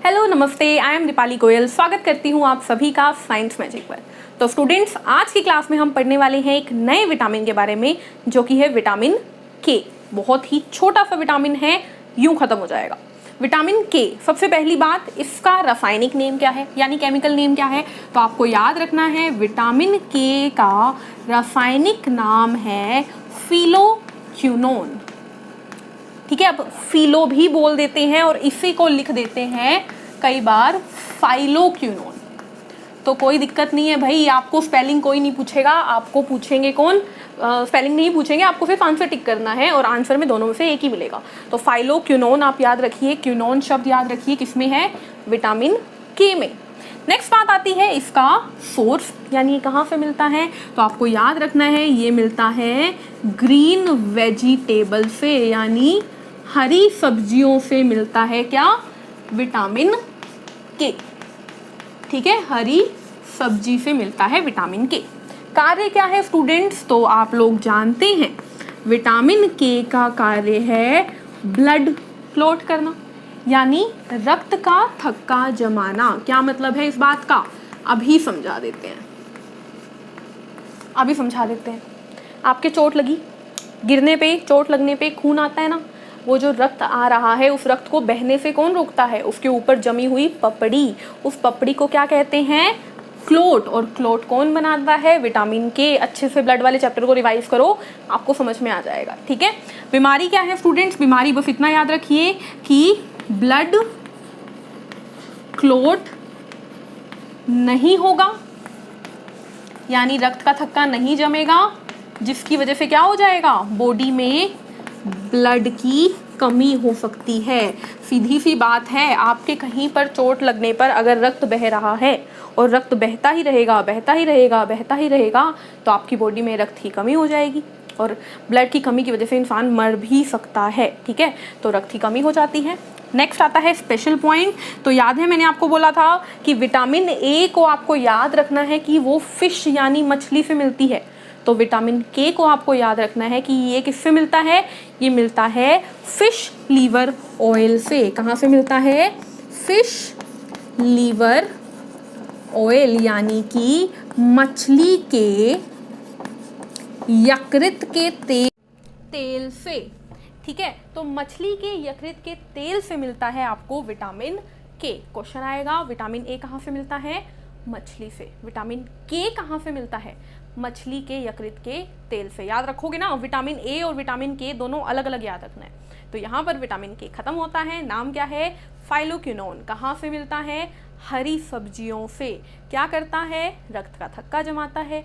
Hello नमस्ते, I am Deepali Goyal. स्वागत करती हूँ आप सभी का साइंस मैजिक पर। तो स्टूडेंट्स, आज की क्लास में हम पढ़ने वाले हैं एक नए विटामिन के बारे में, जो कि है विटामिन के। बहुत ही छोटा सा विटामिन है, यूं खत्म हो जाएगा। विटामिन के, सबसे पहली बात, इसका रासायनिक नेम क्या है, यानी केमिकल नेम क्या है। तो आपको याद रखना है, विटामिन के का रासायनिक नाम है फिलोक्विनोन। ठीक है, अब फिलो भी बोल देते हैं और इसी को लिख देते हैं कई बार फाइलोक्विनोन। तो कोई दिक्कत नहीं है भाई, आपको स्पेलिंग कोई नहीं पूछेगा, आपको पूछेंगे कौन, स्पेलिंग नहीं पूछेंगे, आपको सिर्फ आंसर टिक करना है और आंसर में दोनों में से एक ही मिलेगा। तो फाइलोक्विनोन आप याद रखिए, क्विनोन शब्द याद रखिए, किसमें है, विटामिन के में। नेक्स्ट बात आती है इसका सोर्स, यानी कहाँ से मिलता है। तो आपको याद रखना है, ये मिलता है ग्रीन वेजिटेबल से, यानी हरी सब्जियों से मिलता है क्या, विटामिन के। ठीक है, हरी सब्जी से मिलता है विटामिन के। कार्य क्या है स्टूडेंट्स, तो आप लोग जानते हैं विटामिन के का कार्य है ब्लड क्लॉट करना, यानी रक्त का थक्का जमाना। क्या मतलब है इस बात का, अभी समझा देते हैं, अभी समझा देते हैं। आपके चोट लगी, गिरने पे, चोट लगने पे खून आता है ना, वो जो रक्त आ रहा है उस रक्त को बहने से कौन रोकता है, उसके ऊपर जमी हुई पपड़ी। उस पपड़ी को क्या कहते हैं, क्लोट। और क्लोट कौन बनाता है, विटामिन के। अच्छे से ब्लड वाले चैप्टर को रिवाइज करो, आपको समझ में आ जाएगा। ठीक है, बीमारी क्या है स्टूडेंट्स, बीमारी बस इतना याद रखिए कि ब्लड क्लोट नहीं होगा, यानी रक्त का थक्का नहीं जमेगा, जिसकी वजह से क्या हो जाएगा, बॉडी में ब्लड की कमी हो सकती है। सीधी सी बात है, आपके कहीं पर चोट लगने पर अगर रक्त बह रहा है और रक्त बहता ही रहेगा, बहता ही रहेगा, बहता ही रहेगा, तो आपकी बॉडी में रक्त की कमी हो जाएगी और ब्लड की कमी की वजह से इंसान मर भी सकता है। ठीक है, तो रक्त की कमी हो जाती है। नेक्स्ट आता है स्पेशल पॉइंट। तो याद है मैंने आपको बोला था कि विटामिन ए को आपको याद रखना है कि वो फिश यानी मछली से मिलती है। तो विटामिन के को आपको याद रखना है कि ये किससे मिलता है, ये मिलता है फिश लीवर ऑयल से। कहाँ से मिलता है, फिश लीवर ऑयल, यानी कि मछली के यकृत के तेल से। ठीक है, तो मछली के यकृत के तेल से मिलता है आपको विटामिन के। क्वेश्चन आएगा, विटामिन ए कहाँ से मिलता है, मछली से। विटामिन के कहाँ से मिलता है, मछली के यकृत के तेल से। याद रखोगे ना, विटामिन ए और विटामिन के दोनों अलग अलग याद रखना है। तो यहाँ पर विटामिन के खत्म होता है, नाम क्या है, फाइलोक्विनोन। कहाँ से मिलता है, हरी सब्जियों से। क्या करता है, रक्त का थक्का जमाता है।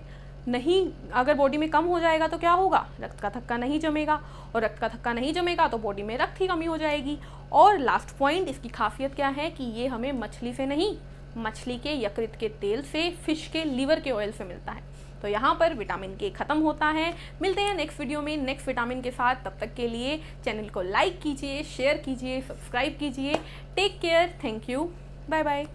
नहीं, अगर बॉडी में कम हो जाएगा तो क्या होगा, रक्त का थक्का नहीं जमेगा, और रक्त का थक्का नहीं जमेगा तो बॉडी में रक्त की कमी हो जाएगी। और लास्ट पॉइंट, इसकी खासियत क्या है कि ये हमें मछली से नहीं, मछली के यकृत के तेल से, फिश के लीवर के ऑयल से मिलता है। तो यहाँ पर विटामिन के खत्म होता है। मिलते हैं नेक्स्ट वीडियो में नेक्स्ट विटामिन के साथ। तब तक के लिए चैनल को लाइक कीजिए, शेयर कीजिए, सब्सक्राइब कीजिए। Take care, thank you, bye bye.